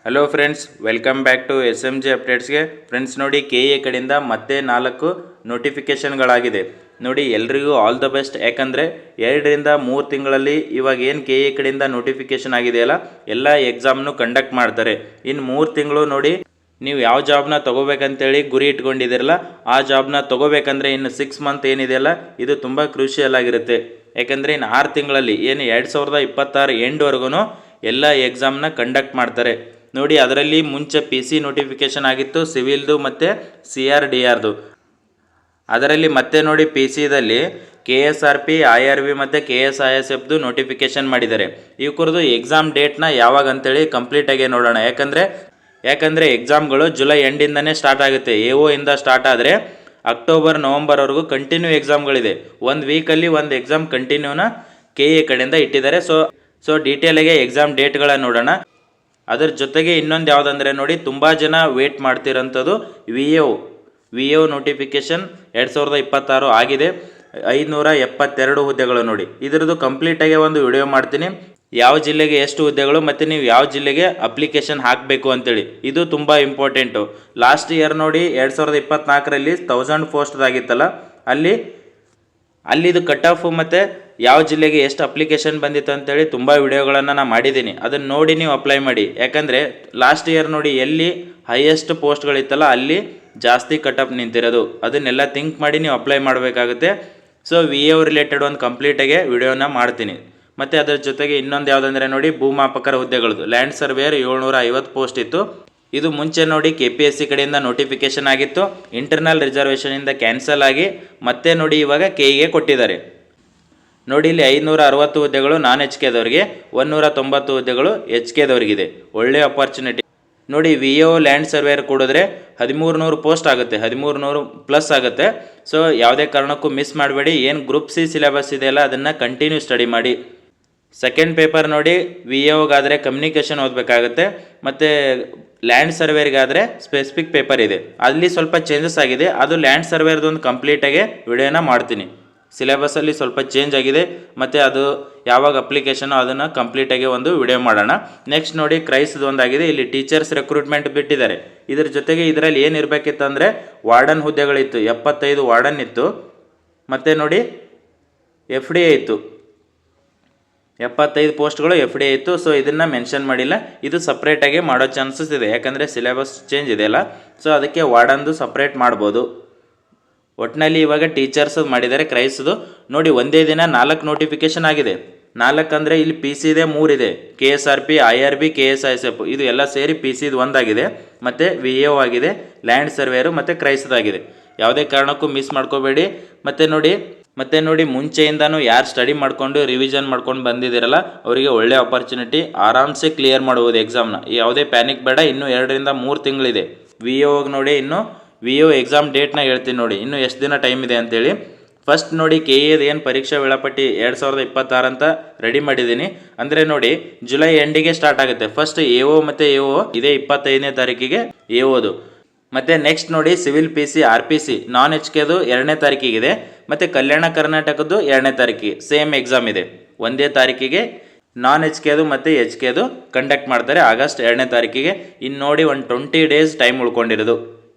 Hello friends, welcome back to S M G ಅಪ್ಡೇಟ್ಸ್ಗೆ. Friends ನೋಡಿ, K A ಕಡೆಯಿಂದ ಮತ್ತೆ 4 ನೋಟಿಫಿಕೇಷನ್ಗಳಾಗಿದೆ. ನೋಡಿ, ಎಲ್ರಿಗೂ ಆಲ್ ದ ಬೆಸ್ಟ್. ಯಾಕಂದರೆ 2ರಿಂದ 3 ತಿಂಗಳಲ್ಲಿ ಇವಾಗ ಏನು ಕೆ ಎ ಕಡೆಯಿಂದ ನೋಟಿಫಿಕೇಷನ್ ಆಗಿದೆಯಲ್ಲ, ಎಲ್ಲ ಎಕ್ಸಾಮ್ನು ಕಂಡಕ್ಟ್ ಮಾಡ್ತಾರೆ. ಇನ್ನು 3 ತಿಂಗಳು ನೋಡಿ, ನೀವು ಯಾವ ಜಾಬ್ನ ತೊಗೋಬೇಕಂತೇಳಿ ಗುರಿ ಇಟ್ಕೊಂಡಿದ್ದೀರಲ್ಲ, ಆ ಜಾಬ್ನ ತೊಗೋಬೇಕಂದ್ರೆ ಇನ್ನು 6 ಮಂತ್ ಏನಿದೆಯಲ್ಲ, ಇದು ತುಂಬ ಕ್ರೂಷಿಯಲ್ ಆಗಿರುತ್ತೆ. ಯಾಕಂದರೆ ಇನ್ನು 6 ತಿಂಗಳಲ್ಲಿ ಏನು 2026 ಎಂಡ್ವರೆಗೂ ಎಲ್ಲ ಎಕ್ಸಾಮ್ನ ಕಂಡಕ್ಟ್ ಮಾಡ್ತಾರೆ. ನೋಡಿ, ಅದರಲ್ಲಿ ಮುಂಚೆ ಪಿ ಸಿ ನೋಟಿಫಿಕೇಷನ್ ಆಗಿತ್ತು, ಸಿವಿಲ್ದು ಮತ್ತು CRDRದು. ಅದರಲ್ಲಿ ಮತ್ತೆ ನೋಡಿ, ಪಿ ಸಿದಲ್ಲಿ KSRP, IRB ಮತ್ತು KSISFದು ನೋಟಿಫಿಕೇಷನ್ ಮಾಡಿದ್ದಾರೆ. ಇವರದು ಎಕ್ಸಾಮ್ ಡೇಟ್ನ ಯಾವಾಗ ಅಂತೇಳಿ ಕಂಪ್ಲೀಟಾಗಿ ನೋಡೋಣ. ಯಾಕಂದರೆ ಎಕ್ಸಾಮ್ಗಳು ಜುಲೈ ಎಂಡಿಂದನೇ ಸ್ಟಾರ್ಟ್ ಆಗುತ್ತೆ. AO ಇಂದ ಸ್ಟಾರ್ಟ್ ಆದರೆ ಅಕ್ಟೋಬರ್ ನವಂಬರ್ವರೆಗೂ ಕಂಟಿನ್ಯೂ ಎಕ್ಸಾಮ್ಗಳಿದೆ. ಒಂದು ವೀಕಲ್ಲಿ ಒಂದು ಎಕ್ಸಾಮ್ ಕಂಟಿನ್ಯೂನ KA ಕಡೆಯಿಂದ ಇಟ್ಟಿದ್ದಾರೆ. ಸೊ ಡೀಟೇಲಾಗಿ ಎಕ್ಸಾಮ್ ಡೇಟ್ಗಳನ್ನು ನೋಡೋಣ. ಅದರ ಜೊತೆಗೆ ಇನ್ನೊಂದು ಯಾವುದಂದರೆ ನೋಡಿ, ತುಂಬ ಜನ ವೇಟ್ ಮಾಡ್ತಿರೋಂಥದ್ದು VAO ನೋಟಿಫಿಕೇಷನ್ 2026 ಆಗಿದೆ. 572 ಹುದ್ದೆಗಳು. ನೋಡಿ, ಇದರದ್ದು ಕಂಪ್ಲೀಟಾಗಿ ಒಂದು ವಿಡಿಯೋ ಮಾಡ್ತೀನಿ. ಯಾವ ಜಿಲ್ಲೆಗೆ ಎಷ್ಟು ಹುದ್ದೆಗಳು ಮತ್ತು ನೀವು ಯಾವ ಜಿಲ್ಲೆಗೆ ಅಪ್ಲಿಕೇಶನ್ ಹಾಕಬೇಕು ಅಂತೇಳಿ, ಇದು ತುಂಬ ಇಂಪಾರ್ಟೆಂಟು. ಲಾಸ್ಟ್ ಇಯರ್ ನೋಡಿ, 2024ರಲ್ಲಿ 1000 ಪೋಸ್ಟ್ದಾಗಿತ್ತಲ್ಲ, ಅಲ್ಲಿದು ಕಟ್ ಆಫ್ ಮತ್ತು ಯಾವ ಜಿಲ್ಲೆಗೆ ಎಷ್ಟು ಅಪ್ಲಿಕೇಶನ್ ಬಂದಿತ್ತು ಅಂತೇಳಿ ತುಂಬ ವಿಡಿಯೋಗಳನ್ನು ನಾನು ಮಾಡಿದ್ದೀನಿ. ಅದನ್ನು ನೋಡಿ ನೀವು ಅಪ್ಲೈ ಮಾಡಿ. ಯಾಕಂದರೆ ಲಾಸ್ಟ್ ಇಯರ್ ನೋಡಿ, ಎಲ್ಲಿ ಹೈಯೆಸ್ಟ್ ಪೋಸ್ಟ್ಗಳಿತ್ತಲ್ಲ ಅಲ್ಲಿ ಜಾಸ್ತಿ ಕಟ್ ಆಫ್ ನಿಂತಿರೋದು. ಅದನ್ನೆಲ್ಲ ಥಿಂಕ್ ಮಾಡಿ ನೀವು ಅಪ್ಲೈ ಮಾಡಬೇಕಾಗುತ್ತೆ. ಸೊ VAO ರಿಲೇಟೆಡ್ ಒಂದು ಕಂಪ್ಲೀಟಾಗಿ ವಿಡಿಯೋನ ಮಾಡ್ತೀನಿ. ಮತ್ತು ಅದರ ಜೊತೆಗೆ ಇನ್ನೊಂದು ಯಾವುದಂದರೆ ನೋಡಿ, ಭೂಮಾಪಕರ ಹುದ್ದೆಗಳದ್ದು ಲ್ಯಾಂಡ್ ಸರ್ವೇಯರ್ 750 ಪೋಸ್ಟ್ ಇತ್ತು. ಇದು ಮುಂಚೆ ನೋಡಿ KPSC ಕಡೆಯಿಂದ ನೋಟಿಫಿಕೇಷನ್ ಆಗಿತ್ತು. ಇಂಟರ್ನಲ್ ರಿಸರ್ವೇಷನಿಂದ ಕ್ಯಾನ್ಸಲ್ ಆಗಿ ಮತ್ತೆ ನೋಡಿ ಇವಾಗ KEಗೆ ಕೊಟ್ಟಿದ್ದಾರೆ. ನೋಡಿ, ಇಲ್ಲಿ 560 ಹುದ್ದೆಗಳು ನಾನ್ HKದವ್ರಿಗೆ, 190 ಹುದ್ದೆಗಳು HKದವ್ರಿಗಿದೆ. ಒಳ್ಳೆ ಅಪಾರ್ಚುನಿಟಿ ನೋಡಿ. VAO ಲ್ಯಾಂಡ್ ಸರ್ವೇಯರ್ ಕೊಡಿದ್ರೆ 1300 ಪೋಸ್ಟ್ ಆಗುತ್ತೆ, 1300 ಪ್ಲಸ್ ಆಗುತ್ತೆ. ಸೊ ಯಾವುದೇ ಕಾರಣಕ್ಕೂ ಮಿಸ್ ಮಾಡಬೇಡಿ. ಏನು ಗ್ರೂಪ್ C ಸಿಲೆಬಸ್ ಇದೆಯಲ್ಲ, ಅದನ್ನು ಕಂಟಿನ್ಯೂ ಸ್ಟಡಿ ಮಾಡಿ. ಸೆಕೆಂಡ್ ಪೇಪರ್ ನೋಡಿ, VAOಗಾದರೆ ಕಮ್ಯುನಿಕೇಷನ್ ಓದಬೇಕಾಗುತ್ತೆ, ಮತ್ತು ಲ್ಯಾಂಡ್ ಸರ್ವೇರ್ಗಾದರೆ ಸ್ಪೆಸಿಫಿಕ್ ಪೇಪರ್ ಇದೆ. ಅಲ್ಲಿ ಸ್ವಲ್ಪ ಚೇಂಜಸ್ ಆಗಿದೆ. ಅದು ಲ್ಯಾಂಡ್ ಸರ್ವೇರ್ದೊಂದು ಕಂಪ್ಲೀಟಾಗಿ ವಿಡಿಯೋನ ಮಾಡ್ತೀನಿ. ಸಿಲೆಬಸಲ್ಲಿ ಸ್ವಲ್ಪ ಚೇಂಜ್ ಆಗಿದೆ, ಮತ್ತು ಅದು ಯಾವಾಗ ಅಪ್ಲಿಕೇಶನು ಅದನ್ನು ಕಂಪ್ಲೀಟಾಗಿ ಒಂದು ವಿಡಿಯೋ ಮಾಡೋಣ. ನೆಕ್ಸ್ಟ್ ನೋಡಿ, ಕ್ರೈಸ್ದು ಒಂದಾಗಿದೆ. ಇಲ್ಲಿ ಟೀಚರ್ಸ್ ರೆಕ್ರೂಟ್ಮೆಂಟ್ ಬಿಟ್ಟಿದ್ದಾರೆ. ಇದ್ರ ಜೊತೆಗೆ ಇದರಲ್ಲಿ ಏನಿರಬೇಕಿತ್ತು ಅಂದರೆ ವಾರ್ಡನ್ ಹುದ್ದೆಗಳಿತ್ತು, 75 ವಾರ್ಡನ್ ಇತ್ತು. ಮತ್ತು ನೋಡಿ FDA ಇತ್ತು, 75 ಪೋಸ್ಟ್ಗಳು FDA ಇತ್ತು. ಸೊ ಇದನ್ನು ಮೆನ್ಷನ್ ಮಾಡಿಲ್ಲ. ಇದು ಸಪ್ರೇಟಾಗಿ ಮಾಡೋ ಚಾನ್ಸಸ್ ಇದೆ, ಯಾಕಂದರೆ ಸಿಲೆಬಸ್ ಚೇಂಜ್ ಇದೆಯಲ್ಲ. ಸೊ ಅದಕ್ಕೆ ವಾರ್ಡನ್ದು ಸಪ್ರೇಟ್ ಮಾಡ್ಬೋದು. ಒಟ್ಟಿನಲ್ಲಿ ಇವಾಗ ಟೀಚರ್ಸ್ ಮಾಡಿದ್ದಾರೆ ಕ್ರೈಸ್ದು. ನೋಡಿ, ಒಂದೇ ದಿನ 4 ನೋಟಿಫಿಕೇಷನ್ ಆಗಿದೆ. 4 ಅಂದರೆ ಇಲ್ಲಿ ಪಿ ಸಿ ಇದೆ, 3 ಇದೆ. KSRP, IRB, KSISF ಇದು ಎಲ್ಲ ಸೇರಿ ಪಿ ಸಿದು ಒಂದಾಗಿದೆ. ಮತ್ತು VAO ಆಗಿದೆ, ಲ್ಯಾಂಡ್ ಸರ್ವೇರು ಮತ್ತು ಕ್ರೈಸ್ದಾಗಿದೆ. ಯಾವುದೇ ಕಾರಣಕ್ಕೂ ಮಿಸ್ ಮಾಡ್ಕೋಬೇಡಿ. ಮತ್ತು ನೋಡಿ ಮುಂಚೆಯಿಂದನೂ ಯಾರು ಸ್ಟಡಿ ಮಾಡಿಕೊಂಡು ರಿವಿಷನ್ ಮಾಡ್ಕೊಂಡು ಬಂದಿದ್ದೀರಲ್ಲ, ಅವರಿಗೆ ಒಳ್ಳೆ ಆಪರ್ಚುನಿಟಿ. ಆರಾಮ್ಸೆ ಕ್ಲಿಯರ್ ಮಾಡ್ಬೋದು ಎಕ್ಸಾಮ್ನ. ಯಾವುದೇ ಪ್ಯಾನಿಕ್ ಬೇಡ. ಇನ್ನೂ 2ರಿಂದ 3 ತಿಂಗಳಿದೆ. VAOಗೆ ನೋಡಿ, ಇನ್ನು VAO ಎಕ್ಸಾಮ್ ಡೇಟ್ನ ಹೇಳ್ತೀನಿ ನೋಡಿ, ಇನ್ನೂ ಎಷ್ಟು ದಿನ ಟೈಮ್ ಇದೆ ಅಂತೇಳಿ. ಫಸ್ಟ್ ನೋಡಿ, KEದು ಏನು ಪರೀಕ್ಷಾ ವೇಳಾಪಟ್ಟಿ 2026 ಅಂತ ರೆಡಿ ಮಾಡಿದ್ದೀನಿ. ಅಂದರೆ ನೋಡಿ, ಜುಲೈ ಎಂಡಿಗೆ ಸ್ಟಾರ್ಟ್ ಆಗುತ್ತೆ. ಫಸ್ಟ್ AO ಮತ್ತು AO ಇದೇ 25ನೇ ತಾರೀಕಿಗೆ AOದು. ಮತ್ತು ನೆಕ್ಸ್ಟ್ ನೋಡಿ, ಸಿವಿಲ್ PC, RPC ನಾನ್ HKದು 2ನೇ ತಾರೀಕಿಗಿದೆ. ಮತ್ತು ಕಲ್ಯಾಣ ಕರ್ನಾಟಕದ್ದು 2ನೇ ತಾರೀಕಿಗೆ ಸೇಮ್ ಎಕ್ಸಾಮ್ ಇದೆ. ಒಂದೇ ತಾರೀಕಿಗೆ ನಾನ್ HKದು ಮತ್ತು HKದು ಕಂಡಕ್ಟ್ ಮಾಡ್ತಾರೆ, ಆಗಸ್ಟ್ 2ನೇ ತಾರೀಕಿಗೆ. ಇನ್ನು ನೋಡಿ, ಒಂದು 20 ಡೇಸ್ ಟೈಮ್ ಉಳ್ಕೊಂಡಿರೋದು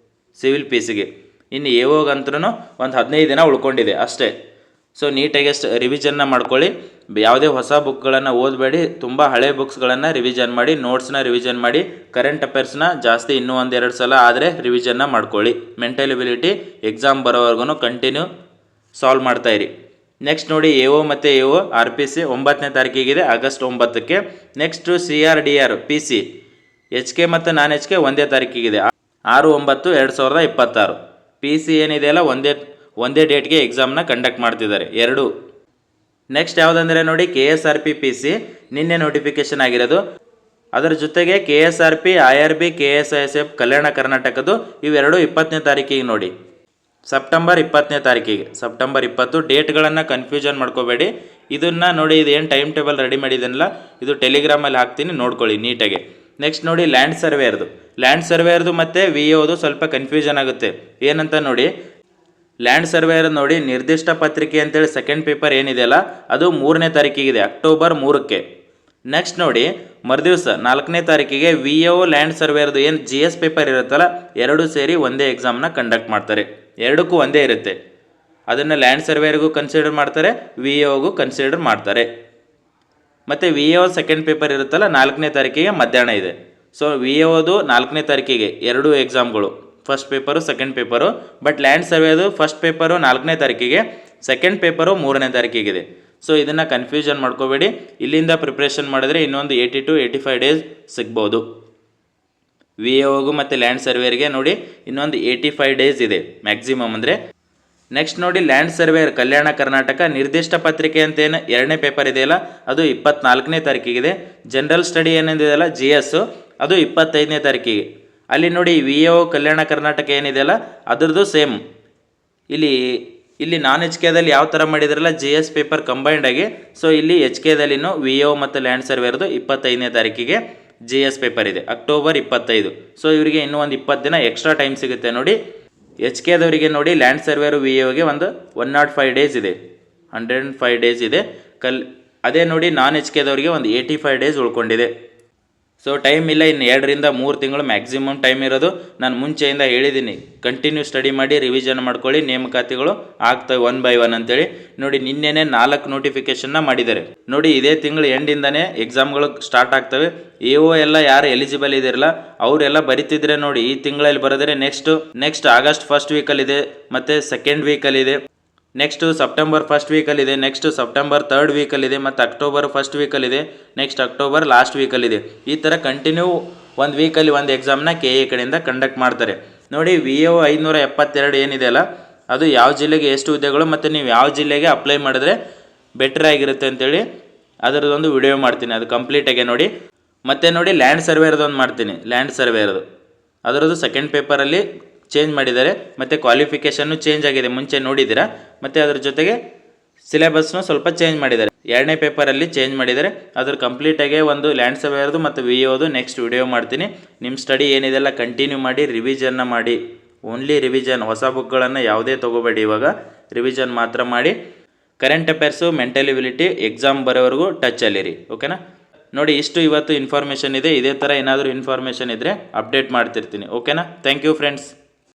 ಸಿವಿಲ್ PCಗೆ. ಇನ್ನು AOಗಂತೂ ಒಂದು 15 ದಿನ ಉಳ್ಕೊಂಡಿದೆ ಅಷ್ಟೇ. ಸೊ ನೀಟಾಗಿ ರಿವಿಷನ್ನ ಮಾಡ್ಕೊಳ್ಳಿ. ಯಾವುದೇ ಹೊಸ ಬುಕ್ಗಳನ್ನು ಓದಬೇಡಿ. ತುಂಬ ಹಳೆ ಬುಕ್ಸ್ಗಳನ್ನು ರಿವಿಷನ್ ಮಾಡಿ, ನೋಟ್ಸ್ನ ರಿವಿಷನ್ ಮಾಡಿ, ಕರೆಂಟ್ ಅಫೇರ್ಸ್ನ ಜಾಸ್ತಿ ಇನ್ನೂ 1-2 ಸಲ ಆದರೆ ರಿವಿಷನ್ನ ಮಾಡ್ಕೊಳ್ಳಿ. ಮೆಂಟಲ್ ಎಬಿಲಿಟಿ ಎಕ್ಸಾಮ್ ಬರೋವರೆಗೂ ಕಂಟಿನ್ಯೂ ಸಾಲ್ವ್ ಮಾಡ್ತಾಯಿರಿ. ನೆಕ್ಸ್ಟ್ ನೋಡಿ, AO ಮತ್ತು AO RPC 9ನೇ ತಾರೀಕಿಗಿದೆ, ಆಗಸ್ಟ್ 9ಕ್ಕೆ. ನೆಕ್ಸ್ಟು CRDR PC HK ಮತ್ತು ನಾನ್ HK ಒಂದೇ ತಾರೀಕಿಗಿದೆ, 6/9/2026. PC ಏನಿದೆಯಲ್ಲ ಒಂದೇ ಡೇಟ್ಗೆ ಎಕ್ಸಾಮ್ನ ಕಂಡಕ್ಟ್ ಮಾಡ್ತಿದ್ದಾರೆ 2. ನೆಕ್ಸ್ಟ್ ಯಾವುದಂದರೆ ನೋಡಿ, KSRP PC ನಿನ್ನೆ ನೋಟಿಫಿಕೇಷನ್ ಆಗಿರೋದು. ಅದರ ಜೊತೆಗೆ KSRP, IRB, KSISF ಕಲ್ಯಾಣ ಕರ್ನಾಟಕದ್ದು ಇವೆರಡು 20ನೇ ತಾರೀಕಿಗೆ ನೋಡಿ, ಸೆಪ್ಟೆಂಬರ್ 20ನೇ ತಾರೀಕಿಗೆ. ಸೆಪ್ಟೆಂಬರ್ 20 ಡೇಟ್ಗಳನ್ನು ಕನ್ಫ್ಯೂಷನ್ ಮಾಡ್ಕೋಬೇಡಿ. ಇದನ್ನು ನೋಡಿ, ಇದು ಏನು ಟೈಮ್ ಟೇಬಲ್ ರೆಡಿ ಮಾಡಿದ್ದೀನಲ್ಲ, ಇದು ಟೆಲಿಗ್ರಾಮಲ್ಲಿ ಹಾಕ್ತೀನಿ, ನೋಡ್ಕೊಳ್ಳಿ ನೀಟಾಗಿ. ನೆಕ್ಸ್ಟ್ ನೋಡಿ, ಲ್ಯಾಂಡ್ ಸರ್ವೇಯರ್ದು ಮತ್ತು VAOದು ಸ್ವಲ್ಪ ಕನ್ಫ್ಯೂಷನ್ ಆಗುತ್ತೆ. ಏನಂತ ನೋಡಿ, ಲ್ಯಾಂಡ್ ಸರ್ವೇಯರ್ ನೋಡಿ, ನಿರ್ದಿಷ್ಟ ಪತ್ರಿಕೆ ಅಂತೇಳಿ ಸೆಕೆಂಡ್ ಪೇಪರ್ ಏನಿದೆಯಲ್ಲ, ಅದು 3ನೇ ತಾರೀಕಿಗಿದೆ, ಅಕ್ಟೋಬರ್ 3ಕ್ಕೆ. ನೆಕ್ಸ್ಟ್ ನೋಡಿ, ಮರುದಿವಸ 4ನೇ ತಾರೀಕಿಗೆ VAO ಲ್ಯಾಂಡ್ ಸರ್ವೇರ್ದು ಏನು GS ಪೇಪರ್ ಇರುತ್ತಲ್ಲ, ಎರಡೂ ಸೇರಿ ಒಂದೇ ಎಕ್ಸಾಮ್ನ ಕಂಡಕ್ಟ್ ಮಾಡ್ತಾರೆ. ಎರಡಕ್ಕೂ ಒಂದೇ ಇರುತ್ತೆ. ಅದನ್ನು ಲ್ಯಾಂಡ್ ಸರ್ವೇರ್ಗೂ ಕನ್ಸಿಡರ್ ಮಾಡ್ತಾರೆ, VAOಗೂ ಕನ್ಸಿಡರ್ ಮಾಡ್ತಾರೆ. ಮತ್ತು VAO ಸೆಕೆಂಡ್ ಪೇಪರ್ ಇರುತ್ತಲ್ಲ 4ನೇ ತಾರೀಕಿಗೆ ಮಧ್ಯಾಹ್ನ ಇದೆ. ಸೊ VAOದು 4ನೇ ತಾರೀಕಿಗೆ ಎರಡೂ ಎಕ್ಸಾಮ್ಗಳು, first paper second paper. But land ಸರ್ವೇದು ಫಸ್ಟ್ ಪೇಪರು 4ನೇ ತಾರೀಕಿಗೆ, ಸೆಕೆಂಡ್ ಪೇಪರು 3ನೇ ತಾರೀಕಿಗಿದೆ. ಸೊ ಇದನ್ನು ಕನ್ಫ್ಯೂಷನ್ ಮಾಡ್ಕೋಬೇಡಿ. ಇಲ್ಲಿಂದ ಪ್ರಿಪ್ರೇಷನ್ ಮಾಡಿದ್ರೆ ಇನ್ನೊಂದು 80 to 85 ಡೇಸ್ ಸಿಗ್ಬೋದು. VAOಗೂ ಮತ್ತು ಲ್ಯಾಂಡ್ ಸರ್ವೇರ್ಗೆ ನೋಡಿ ಇನ್ನೊಂದು 85 ಡೇಸ್ ಇದೆ ಮ್ಯಾಕ್ಸಿಮಮ್ ಅಂದರೆ. ನೆಕ್ಸ್ಟ್ ನೋಡಿ ಲ್ಯಾಂಡ್ ಸರ್ವೇರ್ ಕಲ್ಯಾಣ ಕರ್ನಾಟಕ ನಿರ್ದಿಷ್ಟ ಪತ್ರಿಕೆ ಅಂತ ಏನು 2ನೇ ಪೇಪರ್ ಇದೆಯಲ್ಲ, ಅದು 24ನೇ ತಾರೀಕಿಗಿದೆ. ಜನರಲ್ ಸ್ಟಡಿ ಏನಿದೆಯಲ್ಲ GS, ಅದು 25ನೇ ತಾರೀಕಿಗೆ. ಅಲ್ಲಿ ನೋಡಿ VAO ಕಲ್ಯಾಣ ಕರ್ನಾಟಕ ಏನಿದೆಯಲ್ಲ ಅದ್ರದ್ದು ಸೇಮ್. ಇಲ್ಲಿ ನಾನ್ HKದಲ್ಲಿ ಯಾವ ಥರ ಮಾಡಿದ್ರಲ್ಲ GS ಪೇಪರ್ ಕಂಬೈಂಡ್ ಆಗಿ, ಸೊ ಇಲ್ಲಿ HKದಲ್ಲಿನೂ VAO ಮತ್ತು ಲ್ಯಾಂಡ್ ಸರ್ವೇರ್ದು 25ನೇ ತಾರೀಕಿಗೆ GS ಪೇಪರ್ ಇದೆ, ಅಕ್ಟೋಬರ್ 25. ಸೊ ಇವರಿಗೆ ಇನ್ನೂ ಒಂದು 20 ದಿನ ಎಕ್ಸ್ಟ್ರಾ ಟೈಮ್ ಸಿಗುತ್ತೆ ನೋಡಿ. HKದವರಿಗೆ ನೋಡಿ ಲ್ಯಾಂಡ್ ಸರ್ವೇರು VAOಗೆ ಒಂದು 105 ಡೇಸ್ ಇದೆ, 105 ಡೇಸ್ ಇದೆ. ಅದೇ ನೋಡಿ ನಾನ್ HKದವರಿಗೆ ಒಂದು 85 ಡೇಸ್ ಉಳ್ಕೊಂಡಿದೆ. ಸೊ ಟೈಮ್ ಇಲ್ಲ, ಇನ್ನು 2 ರಿಂದ 3 ತಿಂಗಳು ಮ್ಯಾಕ್ಸಿಮಮ್ ಟೈಮ್ ಇರೋದು. ನಾನು ಮುಂಚೆಯಿಂದ ಹೇಳಿದ್ದೀನಿ, ಕಂಟಿನ್ಯೂ ಸ್ಟಡಿ ಮಾಡಿ ರಿವಿಷನ್ ಮಾಡ್ಕೊಳ್ಳಿ, ನೇಮಕಾತಿಗಳು ಆಗ್ತವೆ 1 by 1 ಅಂತೇಳಿ. ನೋಡಿ ನಿನ್ನೆನೇ 4 ನೋಟಿಫಿಕೇಶನ್ನ ಮಾಡಿದ್ದಾರೆ ನೋಡಿ. ಇದೇ ತಿಂಗಳು ಎಂಡಿಂದನೇ ಎಕ್ಸಾಮ್ಗಳು ಸ್ಟಾರ್ಟ್ ಆಗ್ತವೆ. AO ಎಲ್ಲ ಯಾರು ಎಲಿಜಿಬಲ್ ಇದಿರಲ್ಲ ಅವರೆಲ್ಲ ಬರಿತಿದ್ರೆ ನೋಡಿ ಈ ತಿಂಗಳಲ್ಲಿ ಬರೆದರೆ ನೆಕ್ಸ್ಟ್ ಆಗಸ್ಟ್ ಫಸ್ಟ್ ವೀಕಲ್ಲಿದೆ, ಮತ್ತು ಸೆಕೆಂಡ್ ವೀಕಲ್ಲಿದೆ, ನೆಕ್ಸ್ಟು ಸೆಪ್ಟೆಂಬರ್ ಫಸ್ಟ್ ವೀಕಲ್ಲಿದೆ, ನೆಕ್ಸ್ಟ್ ಸೆಪ್ಟೆಂಬರ್ 3rd ವೀಕಲ್ಲಿದೆ, ಮತ್ತು ಅಕ್ಟೋಬರ್ ಫಸ್ಟ್ ವೀಕಲ್ಲಿದೆ, ನೆಕ್ಸ್ಟ್ ಅಕ್ಟೋಬರ್ ಲಾಸ್ಟ್ ವೀಕಲ್ಲಿದೆ. ಈ ಥರ ಕಂಟಿನ್ಯೂ ಒಂದು ವೀಕಲ್ಲಿ ಒಂದು ಎಕ್ಸಾಮ್ನ KA ಕಡೆಯಿಂದ ಕಂಡಕ್ಟ್ ಮಾಡ್ತಾರೆ ನೋಡಿ. VAO 572 ಏನಿದೆ ಅಲ್ಲ, ಅದು ಯಾವ ಜಿಲ್ಲೆಗೆ ಎಷ್ಟು ಹುದ್ದೆಗಳು ಮತ್ತು ನೀವು ಯಾವ ಜಿಲ್ಲೆಗೆ ಅಪ್ಲೈ ಮಾಡಿದ್ರೆ ಬೆಟರ್ ಆಗಿರುತ್ತೆ ಅಂತೇಳಿ ಅದರದೊಂದು ವಿಡಿಯೋ ಮಾಡ್ತೀನಿ, ಅದು ಕಂಪ್ಲೀಟಾಗಿ ನೋಡಿ. ಮತ್ತು ನೋಡಿ ಲ್ಯಾಂಡ್ ಸರ್ವೇರ್ದೊಂದು ಮಾಡ್ತೀನಿ, ಲ್ಯಾಂಡ್ ಸರ್ವೇರ್ದು ಅದರದ್ದು ಸೆಕೆಂಡ್ ಪೇಪರಲ್ಲಿ ಚೇಂಜ್ ಮಾಡಿದ್ದಾರೆ, ಮತ್ತು ಕ್ವಾಲಿಫಿಕೇಷನ್ನು ಚೇಂಜ್ ಆಗಿದೆ, ಮುಂಚೆ ನೋಡಿದ್ದೀರಾ. ಮತ್ತು ಅದ್ರ ಜೊತೆಗೆ ಸಿಲೆಬಸ್ನು ಸ್ವಲ್ಪ ಚೇಂಜ್ ಮಾಡಿದ್ದಾರೆ, 2ನೇ ಪೇಪರಲ್ಲಿ ಚೇಂಜ್ ಮಾಡಿದ್ದಾರೆ. ಅದ್ರ ಕಂಪ್ಲೀಟಾಗಿ ಒಂದು ಲ್ಯಾಂಡ್ ಸರ್ವೇರ್ದು ಮತ್ತು VAOದು ನೆಕ್ಸ್ಟ್ ವಿಡಿಯೋ ಮಾಡ್ತೀನಿ. ನಿಮ್ಮ ಸ್ಟಡಿ ಏನಿದೆಲ್ಲ ಕಂಟಿನ್ಯೂ ಮಾಡಿ, ರಿವಿಷನ್ನ ಮಾಡಿ, ಓನ್ಲಿ ರಿವಿಷನ್, ಹೊಸ ಬುಕ್ಗಳನ್ನು ಯಾವುದೇ ತೊಗೋಬೇಡಿ, ಇವಾಗ ರಿವಿಷನ್ ಮಾತ್ರ ಮಾಡಿ. Current affairs, mental ability exam ಬರೋವರೆಗೂ ಟಚ್ಚಲ್ಲಿರಿ, ಓಕೆನಾ. ನೋಡಿ ಇಷ್ಟು ಇವತ್ತು ಇನ್ಫಾರ್ಮೇಷನ್ ಇದೆ. ಇದೇ ಥರ ಏನಾದರೂ ಇನ್ಫಾರ್ಮೇಷನ್ ಇದ್ದರೆ ಅಪ್ಡೇಟ್ ಮಾಡ್ತಿರ್ತೀನಿ, ಓಕೆನಾ. Thank you friends.